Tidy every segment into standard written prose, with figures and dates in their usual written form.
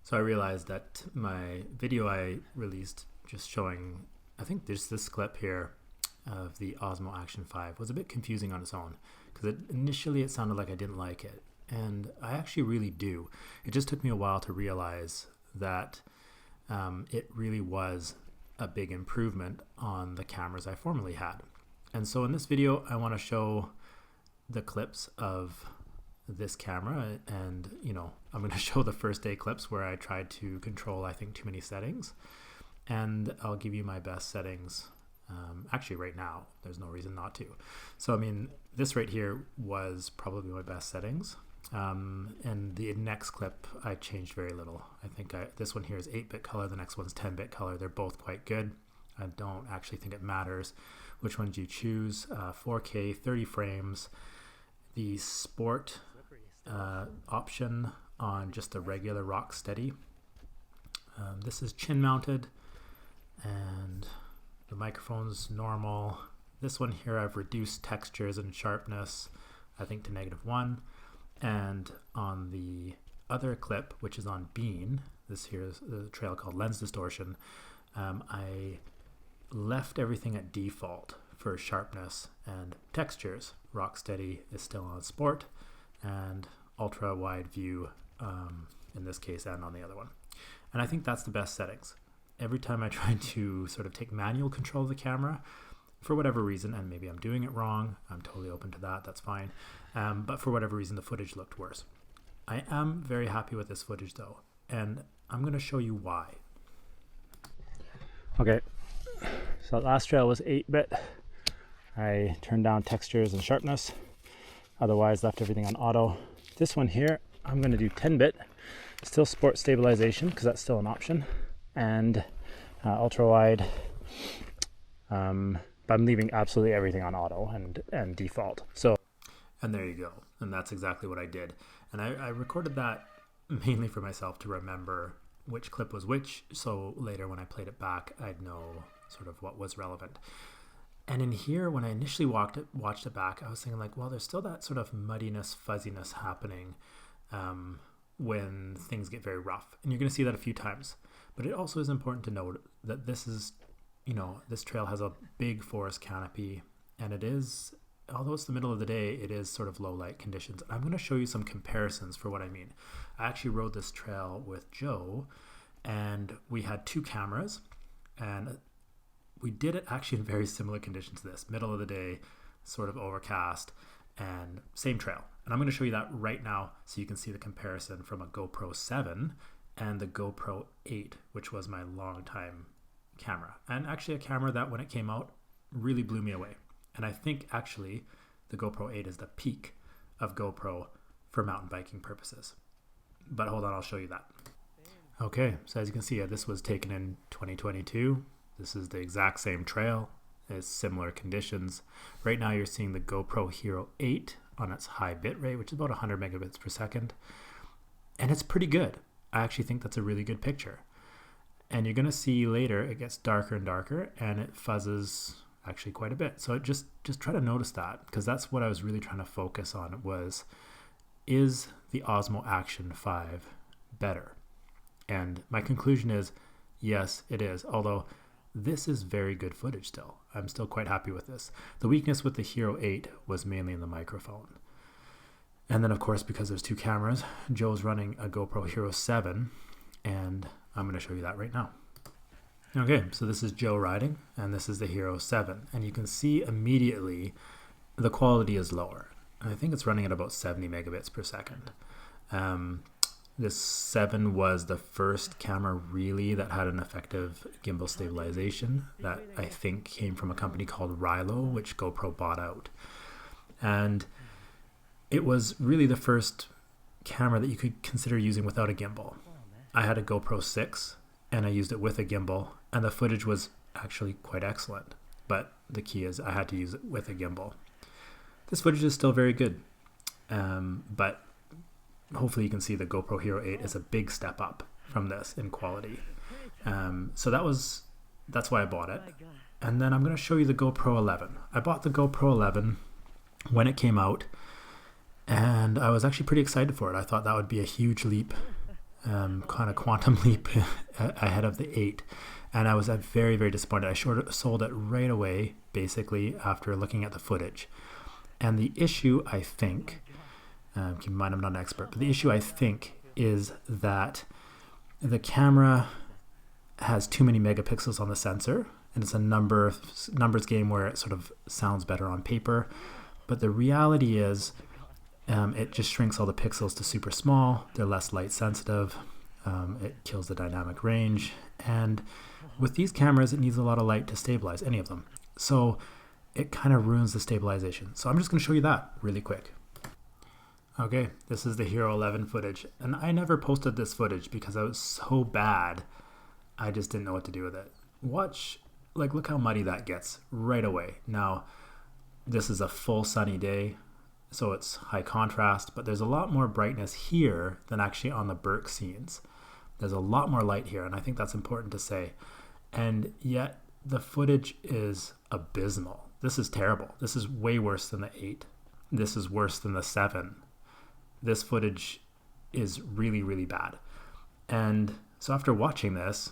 So I realized that my video I released just showing, I think there's this clip here of the Osmo Action 5 was a bit confusing on its own because initially it sounded like I didn't like it, and I actually really do. It just took me a while to realize that it really was a big improvement on the cameras I formerly had. And so in this video I want to show the clips of this camera, and I'm going to show the first day clips where I tried to control, I think, too many settings, and I'll give you my best settings. Actually right now there's no reason not to. So I mean, this right here was probably my best settings, and the next clip I changed very little. I think this one here is 8-bit color, the next one's 10-bit color. They're both quite good. I don't actually think it matters which ones you choose. 4K 30 frames, the sport option on just the regular rock steady. This is chin mounted, and the microphone's normal. This one here I've reduced textures and sharpness, I think, to -1. And on the other clip, which is on Bean, this here is the trail called Lens Distortion, I left everything at default for sharpness and textures. Rocksteady is still on sport, and ultra wide view in this case and on the other one. And I think that's the best settings. Every time I try to sort of take manual control of the camera, for whatever reason, and maybe I'm doing it wrong, I'm totally open to that, that's fine, but for whatever reason the footage looked worse. I am very happy with this footage though, and I'm going to show you why. Okay, so that last trail was 8-bit. I turned down textures and sharpness, otherwise left everything on auto. This one here, I'm going to do 10-bit, still sport stabilization because that's still an option, and ultra wide, but I'm leaving absolutely everything on auto and default. So, and there you go, and that's exactly what I did. And I recorded that mainly for myself to remember which clip was which, so later when I played it back I'd know sort of what was relevant. And in here, when I initially watched it back, I was thinking like, well, there's still that sort of muddiness, fuzziness happening when things get very rough. And you're going to see that a few times. But it also is important to note that this is, this trail has a big forest canopy, and it is, although it's the middle of the day, it is sort of low light conditions. I'm going to show you some comparisons for what I mean. I actually rode this trail with Joe, and we had 2 cameras, and we did it actually in very similar conditions to this. Middle of the day, sort of overcast, and same trail. And I'm going to show you that right now so you can see the comparison from a GoPro 7 and the GoPro 8, which was my longtime camera. And actually a camera that when it came out really blew me away. And I think actually the GoPro 8 is the peak of GoPro for mountain biking purposes. But hold on, I'll show you that. Okay, so as you can see, this was taken in 2022. This is the exact same trail. It's similar conditions. Right now you're seeing the GoPro Hero 8 on its high bit rate, which is about 100 megabits per second. And it's pretty good. I actually think that's a really good picture. And you're going to see later it gets darker and darker, and it fuzzes actually quite a bit. So just try to notice that, because that's what I was really trying to focus on, was, is the Osmo Action 5 better? And my conclusion is yes, it is, although this is very good footage still. I'm still quite happy with this. The weakness with the Hero 8 was mainly in the microphone. And then of course, because there's 2 cameras, Joe's running a GoPro Hero 7, and I'm going to show you that right now. Okay, so this is Joe riding, and this is the Hero 7. And you can see immediately the quality is lower. And I think it's running at about 70 megabits per second. This 7 was the first camera really that had an effective gimbal stabilization that I think came from a company called Rilo, which GoPro bought out. And it was really the first camera that you could consider using without a gimbal. I had a GoPro 6 and I used it with a gimbal, and the footage was actually quite excellent. But the key is I had to use it with a gimbal. This footage is still very good, but hopefully you can see the GoPro Hero 8 is a big step up from this in quality. So that's why I bought it. And then I'm going to show you the GoPro 11. I bought the GoPro 11 when it came out, and I was actually pretty excited for it. I thought that would be a huge leap kind of quantum leap ahead of the 8. And I was very, very disappointed. I sold it right away, basically, after looking at the footage. And the issue, I think, keep in mind I'm not an expert, but the issue, I think, is that the camera has too many megapixels on the sensor, and it's a numbers game where it sort of sounds better on paper. But the reality is it just shrinks all the pixels to super small. They're less light sensitive. It kills the dynamic range. And with these cameras, it needs a lot of light to stabilize, any of them. So it kind of ruins the stabilization. So I'm just going to show you that really quick. Okay, this is the Hero 11 footage. And I never posted this footage because it was so bad. I just didn't know what to do with it. Watch, look how muddy that gets right away. Now, this is a full sunny day, so it's high contrast, but there's a lot more brightness here than actually on the Burke scenes. There's a lot more light here, and I think that's important to say. And yet, the footage is abysmal. This is terrible. This is way worse than the 8. This is worse than the 7. This footage is really, really bad. And so after watching this,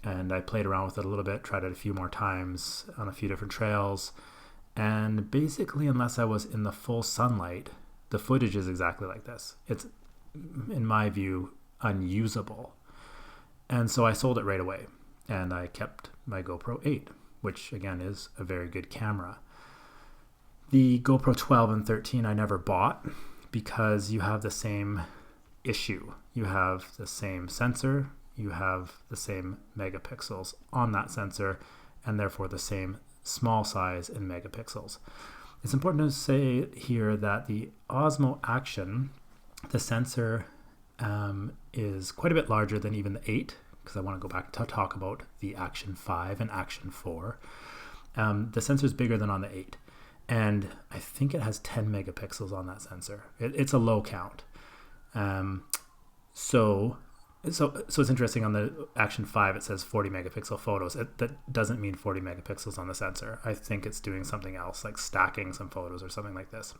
and I played around with it a little bit, tried it a few more times on a few different trails, and basically, unless I was in the full sunlight, the footage is exactly like this. It's, in my view, unusable. And so I sold it right away, and I kept my GoPro 8, which again is a very good camera. The GoPro 12 and 13 I never bought because you have the same issue. You have the same sensor, you have the same megapixels on that sensor, and therefore the same small size in megapixels. It's important to say here that the Osmo Action, the sensor is quite a bit larger than even the 8, because I want to go back to talk about the Action 5 and Action 4. The sensor is bigger than on the 8, and I think it has 10 megapixels on that sensor. It's a low count. So it's interesting. On the Action 5 it says 40 megapixel photos. That doesn't mean 40 megapixels on the sensor. I think it's doing something else, like stacking some photos or something like this.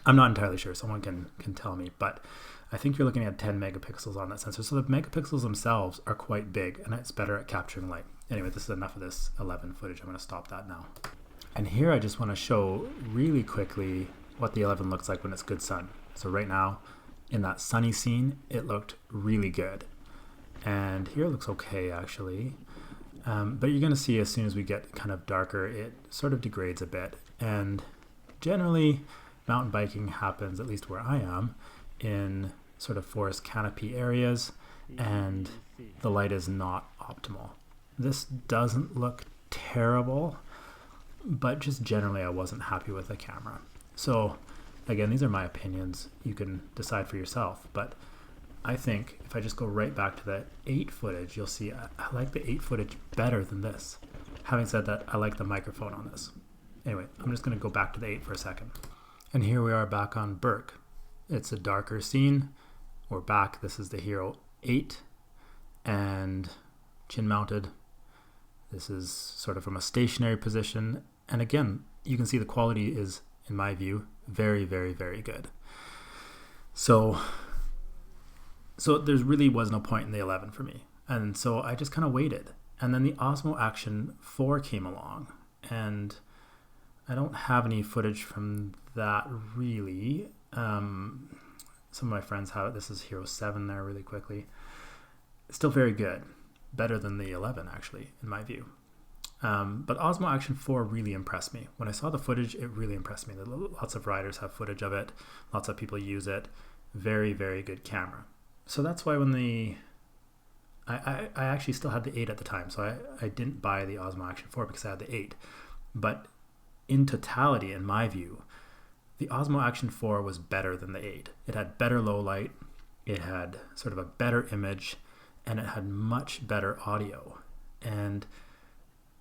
I'm not entirely sure. Someone can tell me, but I think you're looking at 10 megapixels on that sensor. So the megapixels themselves are quite big, and it's better at capturing light. Anyway, this is enough of this 11 footage. I'm going to stop that now. And here I just want to show really quickly what the 11 looks like when it's good sun. So right now, in that sunny scene, it looked really good. And here it looks okay, actually. But you're going to see as soon as we get kind of darker, it sort of degrades a bit. And generally, mountain biking happens, at least where I am, in sort of forest canopy areas, and the light is not optimal. This doesn't look terrible, but just generally I wasn't happy with the camera. So again, these are my opinions. You can decide for yourself, but I think if I just go right back to the 8 footage, you'll see I like the 8 footage better than this. Having said that, I like the microphone on this. Anyway, I'm just going to go back to the 8 for a second. And here we are back on Burke. It's a darker scene. We're back. This is the Hero 8 and chin mounted. This is sort of from a stationary position. And again, you can see the quality is, in my view, very, very, very good. So there really was no point in the 11 for me. And so I just kind of waited. And then the Osmo Action 4 came along. And I don't have any footage from that really. Some of my friends have it. This is Hero 7 there really quickly. It's still very good. Better than the 11, actually, in my view. But Osmo Action 4 really impressed me. When I saw the footage, it really impressed me. Lots of riders have footage of it. Lots of people use it. Very, very good camera. So that's why when I actually still had the 8 at the time. So I didn't buy the Osmo Action 4 because I had the 8. But in totality, in my view, the Osmo Action 4 was better than the 8. It had better low light. It had sort of a better image. And it had much better audio. And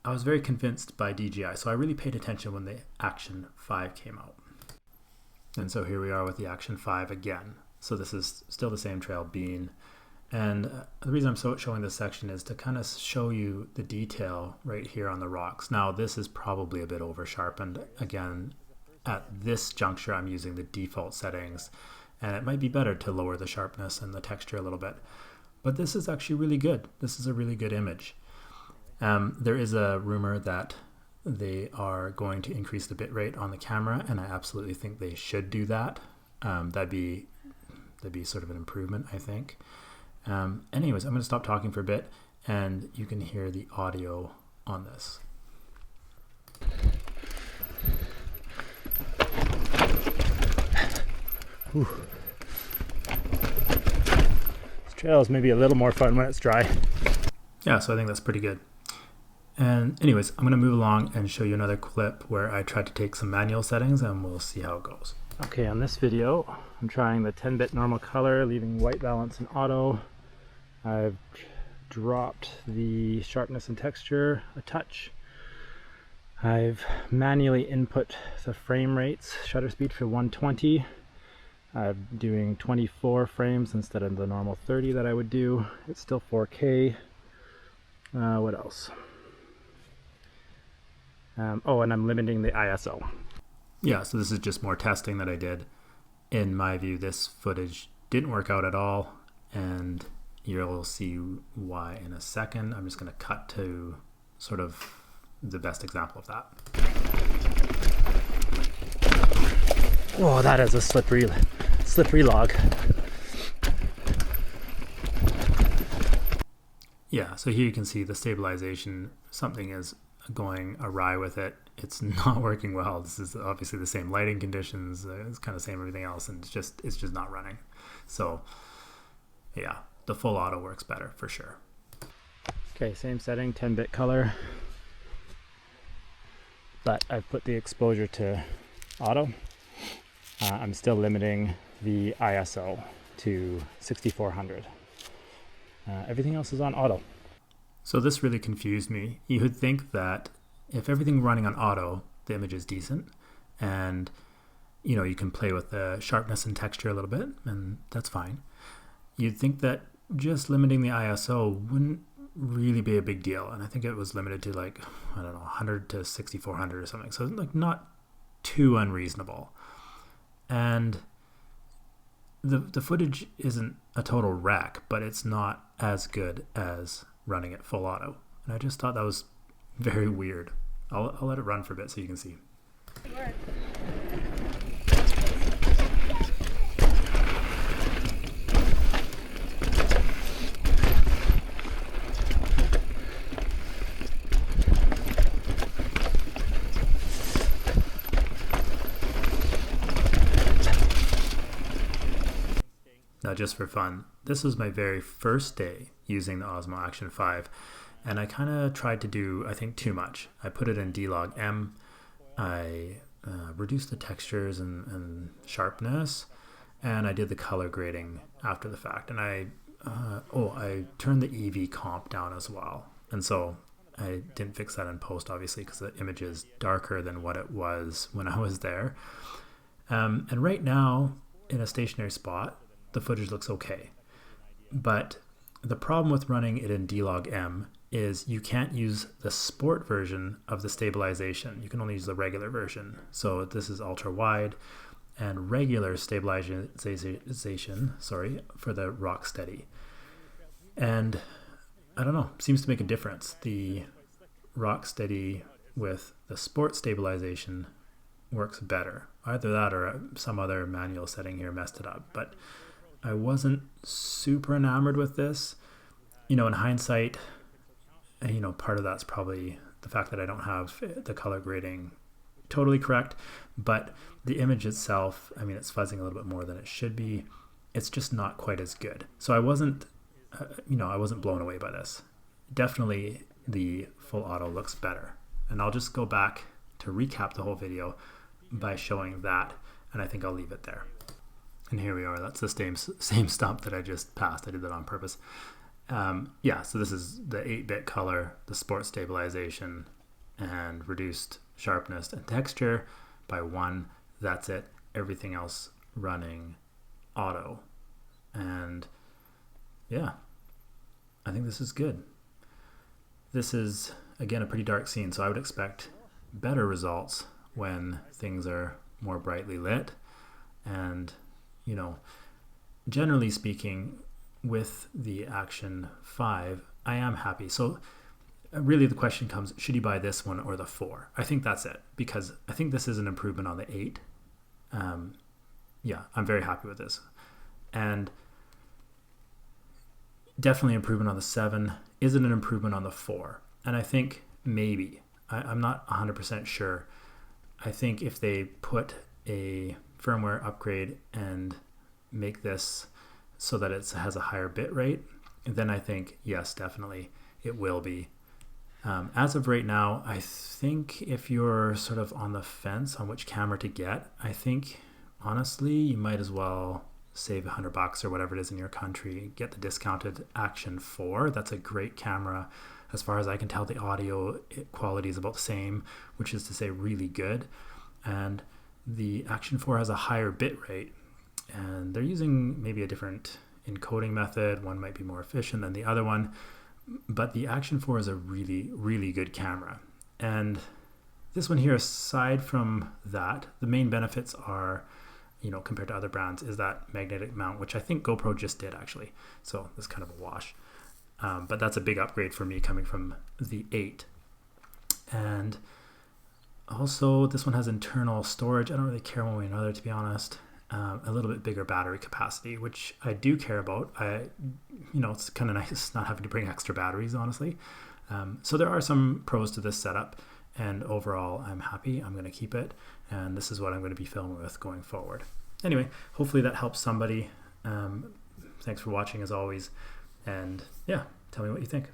I was very convinced by DJI, so I really paid attention when the Action 5 came out. And so here we are with the Action 5 again. So this is still the same trail, Bean. And the reason I'm showing this section is to kind of show you the detail right here on the rocks. Now this is probably a bit over sharpened. Again, at this juncture I'm using the default settings, and it might be better to lower the sharpness and the texture a little bit. but this is actually really good. This is a really good image. There is a rumor that they are going to increase the bitrate on the camera, and I absolutely think they should do that. That'd be sort of an improvement, I think. Anyways, I'm going to stop talking for a bit, and you can hear the audio on this. Whew. This trail is maybe a little more fun when it's dry. Yeah, so I think that's pretty good. And anyways, I'm going to move along and show you another clip where I tried to take some manual settings, and we'll see how it goes. Okay, on this video, I'm trying the 10-bit normal color, leaving white balance in auto. I've dropped the sharpness and texture a touch. I've manually input the frame rates, shutter speed for 120. I'm doing 24 frames instead of the normal 30 that I would do. It's still 4K. What else? Oh, and I'm limiting the ISO. Yeah, so this is just more testing that I did. In my view, this footage didn't work out at all, and you'll see why in a second. I'm just going to cut to sort of the best example of that. Whoa, that is a slippery log. Yeah, so here you can see the stabilization. Something is going awry with it. It's not working well. This is obviously the same lighting conditions. It's kind of the same everything else, and it's just not running. So yeah, the full auto works better for sure. Okay, same setting, 10-bit color, but I've put the exposure to auto. I'm still limiting the ISO to 6400. Everything else is on auto. So this really confused me. You would think that if everything running on auto, the image is decent, and you can play with the sharpness and texture a little bit, and that's fine. You'd think that just limiting the ISO wouldn't really be a big deal, and I think it was limited to like, I don't know, 100 to 6400 or something, so like not too unreasonable. And the footage isn't a total wreck, but it's not as good as running it full auto, and I just thought that was very weird. I'll let it run for a bit so you can see. Now, just for fun, this was my very first day using the Osmo Action 5, and I kind of tried to do, I think, too much. I put it in D-Log M, I reduced the textures and sharpness, and I did the color grading after the fact, and I turned the EV comp down as well, and so I didn't fix that in post, obviously, because the image is darker than what it was when I was there. And right now, in a stationary spot, the footage looks okay, but the problem with running it in D-Log M is you can't use the sport version of the stabilization. You can only use the regular version. So this is ultra wide and regular stabilization, for the rock steady. And I don't know, seems to make a difference. The rock steady with the sport stabilization works better. Either that or some other manual setting here messed it up. But I wasn't super enamored with this. In hindsight, part of that's probably the fact that I don't have the color grading totally correct, but the image itself, it's fuzzing a little bit more than it should be. It's just not quite as good. So I wasn't blown away by this. Definitely the full auto looks better. And I'll just go back to recap the whole video by showing that, and I think I'll leave it there. And here we are. That's the same stump that I just passed. I did that on purpose. So this is the 8-bit color, the sport stabilization, and reduced sharpness and texture by 1. That's it. Everything else running auto. And yeah, I think this is good. This is, again, a pretty dark scene, so I would expect better results when things are more brightly lit. And generally speaking, with the Action 5, I am happy. So really the question comes, should you buy this one or the 4? I think that's it, because I think this is an improvement on the 8. Yeah, I'm very happy with this. And definitely improvement on the 7. Is it an improvement on the 4? And I think maybe. I'm not 100% sure. I think if they put a firmware upgrade and make this so that it has a higher bit rate, then I think, yes, definitely it will be. As of right now, I think if you're sort of on the fence on which camera to get, I think honestly you might as well save $100 or whatever it is in your country, get the discounted Action 4. That's a great camera. As far as I can tell, the audio quality is about the same, which is to say really good. And the Action 4 has a higher bit rate, and they're using maybe a different encoding method. One might be more efficient than the other one, but the Action 4 is a really, really good camera. And this one here, aside from that, the main benefits are, compared to other brands, is that magnetic mount, which I think GoPro just did actually. So that's kind of a wash. But that's a big upgrade for me coming from the 8. And also this one has internal storage. I don't really care one way or another, to be honest. A little bit bigger battery capacity, which I do care about. It's kind of nice not having to bring extra batteries, honestly. So there are some pros to this setup, and overall I'm happy. I'm going to keep it, and this is what I'm going to be filming with going forward. Anyway, hopefully that helps somebody. Thanks for watching as always, and yeah, tell me what you think.